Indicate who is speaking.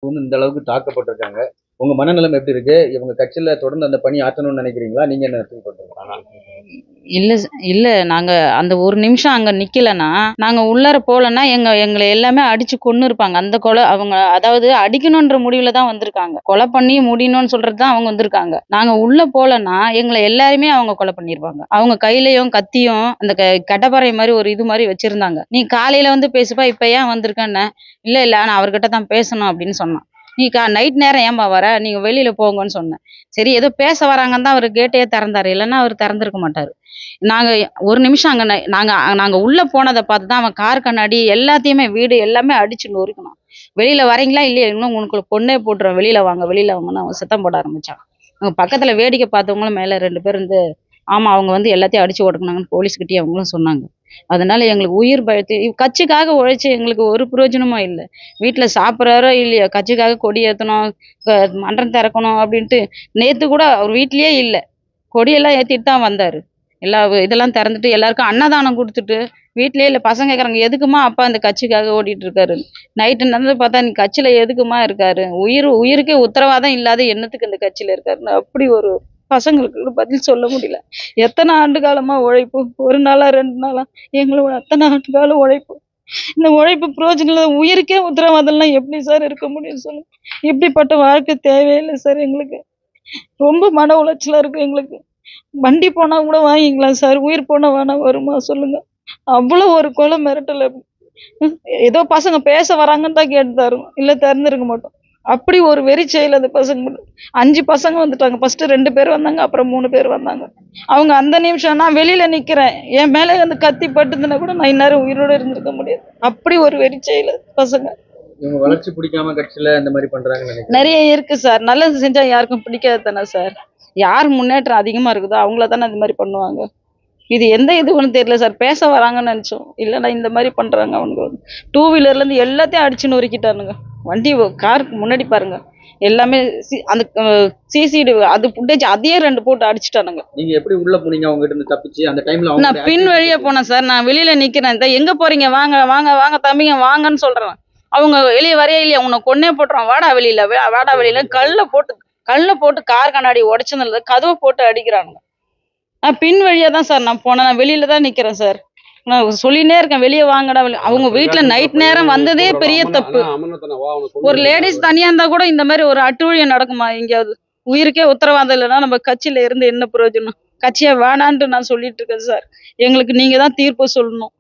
Speaker 1: இந்த அளவுக்கு தாக்கப்பட்டிருக்காங்க. உங்க மனநிலைமை எப்படி இருக்கு? இவங்க கட்சியில தொடர்ந்து அந்த பணி ஆற்றணும்னு நினைக்கிறீங்களா? நீங்க என்ன ஃபீல் பண்றீங்க?
Speaker 2: இல்ல இல்ல. நாங்க அந்த ஒரு நிமிஷம் அங்க நிக்கலன்னா, நாங்க உள்ளார போலன்னா, எங்கள எல்லாமே அடிச்சு கொன்னு இருப்பாங்க. அந்த கொலை அவங்க அதாவது அடிக்கணுன்ற முடிவுல தான் வந்திருக்காங்க. கொலை பண்ணி முடியணும்னு சொல்றது தான் அவங்க வந்திருக்காங்க. நாங்க உள்ள போலன்னா, எங்கள எல்லாரையுமே அவங்க கொலை பண்ணிருப்பாங்க. அவங்க கையிலயும் கத்தியும் அந்த கட்டப்பாறை மாரி ஒரு இது மாரி வச்சிருந்தாங்க. "நீ காலையில வந்து பேசுப்பா, இப்ப ஏன் வந்திருக்கன்னேன்." "இல்ல, இல்ல நான் அவர்கிட்ட தான் பேசணும்" அப்படின்னு சொன்னான். "நீ நைட் நேரம் ஏம்மா வர? நீங்க வெளியில போங்கன்னு" சொன்னேன். சரி ஏதோ பேச வராங்கன்னு தான் அவரு கேட்டயே திறந்தாரு. இல்லன்னா அவரு திறந்திருக்க மாட்டாரு. நாங்க ஒரு நிமிஷம் அங்க நாங்க நாங்க உள்ள போனத பார்த்து தான் அவன் கார் கண்ணாடி எல்லாத்தையுமே வீடு எல்லாமே அடிச்சு நொறுக்குனான். "வெளியில வரீங்களா? இல்லையா? இன்னும் உனக்கு கொன்னே போட்டுருவேன். வெளியில வாங்க, வெளியில வாங்கன்னு" அவன் சத்தம் போட ஆரம்பிச்சான். அங்க பக்கத்துல வேடிக்கை பார்த்தவங்களும் மேல 2 பேர் இருந்து, ஆமா அவங்க வந்து எல்லாத்தையும் அடிச்சு ஒடுக்குனாங்கன்னு போலீஸ்கிட்டயே அவங்களும் சொன்னாங்க. அதனால எங்களுக்கு உயிர் பயத்து கட்சிக்காக உழைச்சு எங்களுக்கு ஒரு பிரயோஜனமும் இல்ல. வீட்ல சாப்பிடுறாரோ இல்லையோ, கட்சிக்காக கொடி ஏத்தணும், மன்றம் திறக்கணும் அப்படின்ட்டு நேத்து கூட அவர் வீட்லயே இல்ல. கொடியெல்லாம் ஏத்திட்டு தான் வந்தாரு. எல்லா இதெல்லாம் திறந்துட்டு எல்லாருக்கும் அன்னதானம் குடுத்துட்டு, வீட்லயே இல்ல. பசங்க கேட்குறாங்க, "எதுக்கும்மா அப்பா இந்த கட்சிக்காக ஓடிட்டு இருக்காருன்னு?" நைட்டு நடந்து பார்த்தா, "நீ கட்சியில எதுக்கும்மா இருக்காரு? உயிருக்கே உத்தரவாதம் இல்லாத என்னத்துக்கு இந்த கட்சியில இருக்காருன்னு" அப்படி ஒரு பசங்களுக்கு பதில் சொல்ல முடியல. எத்தன ஆண்டு காலமா உழைப்பு. 1 நாளா, 2 நாளா எங்களோட அத்தன ஆண்டு கால உழைப்பு. இந்த உழைப்பு பிரயோஜனம் இல்ல. உயிருக்கே உத்தரவாதம்லாம் எப்படி சார் இருக்க முடியும் சொல்லுங்க? இப்படிப்பட்ட வாழ்க்கை தேவையே இல்ல சார் எங்களுக்கு. ரொம்ப மன உளைச்சலா இருக்கு எங்களுக்கு. வண்டி போனா கூட வாங்கிக்கலாம் சார். உயிர் போனா வேணா வருமா சொல்லுங்க? அவ்வளோ ஒரு கொலை மிரட்டல். ம். ஏதோ பசங்க பேச வராங்கன்னு தான் கேட்டு தருவோம். இல்ல திறந்திருக்க மாட்டோம். அப்படி ஒரு வெறி செயல் அந்த பசங்க மேல. 5 பசங்க வந்துட்டாங்க. ஃபர்ஸ்ட்டு 2 பேர் வந்தாங்க. அப்புறம் 3 பேர் வந்தாங்க. அவங்க அந்த நிமிஷம் நான் வெளியில நிக்கிறேன். என் மேல வந்து கத்தி பட்டுதுன்னா கூட நான் இந்நேரம் உயிரோட இருந்திருக்க முடியாது. அப்படி ஒரு வெறி செயல் பசங்க.
Speaker 1: இவங்க வளர்ச்சி பிடிக்காம கட்சியில இந்த மாதிரி பண்றாங்கன்னு நினைக்கிறேன்.
Speaker 2: நெறைய இருக்கு சார். நல்லது செஞ்சா யாருக்கும் பிடிக்காது தானே சார். யார் முன்னேற்றம் அதிகமா இருக்குதோ அவங்கள தானே அது மாரி பண்ணுவாங்க. இது எந்த இதுன்னு தெரியல சார். பேச வராங்கன்னு நெனச்சோம். இல்லன்னா இந்த மாரி பண்றாங்க அவனுங்க வந்து. 2 வீலர்லேருந்து எல்லாத்தையும் அடிச்சு நொறுக்கிட்டானுங்க. வண்டி காருக்கு முன்னாடி பாருங்க. எல்லாமே அந்த சிசிடி அது ஃபுட்டேஜ் அதையே 2 போட்டு அடிச்சுட்டானுங்க.
Speaker 1: நீங்க எப்படி உள்ள போனீங்க அவங்க கிட்ட இருந்து தப்பிச்சு? அந்த டைம்ல அவங்க
Speaker 2: நான் பின் வழியா போனேன் சார். நான் வெளியில நிக்கிறேன். எங்க போறீங்க? வாங்க, வாங்க, வாங்க தம்பிங்க வாங்கன்னு சொல்றேன். அவங்க வெளிய வரையே இல்லையா? உன்ன கொன்னே போட்டுருவேன். வாடா வெளியில, வாடா வெளியில கல்ல போட்டு கார் கண்ணாடி உடைச்சதுல கதவ போட்டு அடிக்கிறானுங்க. நான் பின் வழியா தான் சார் நான் போனேன். நான் வெளியில தான் நிக்கிறேன் சார். நான் சொல்லினே இருக்கேன். வெளிய வாங்கடா அவங்க வீட்ல நைட் நேரம் வந்ததே பெரிய தப்பு. ஒரு லேடீஸ் தனியா இருந்தா கூட இந்த மாரி ஒரு அட்டூழியம் நடக்குமா எங்கேயாவது? உயிருக்கே உத்தரவாதம் இல்லன்னா நம்ம கட்சியில இருந்து என்ன பிரயோஜனம்? கட்சிய வேணான்ட்டு நான் சொல்லிட்டு இருக்கேன் சார். எங்களுக்கு நீங்க தான் தீர்ப்பு சொல்லணும்.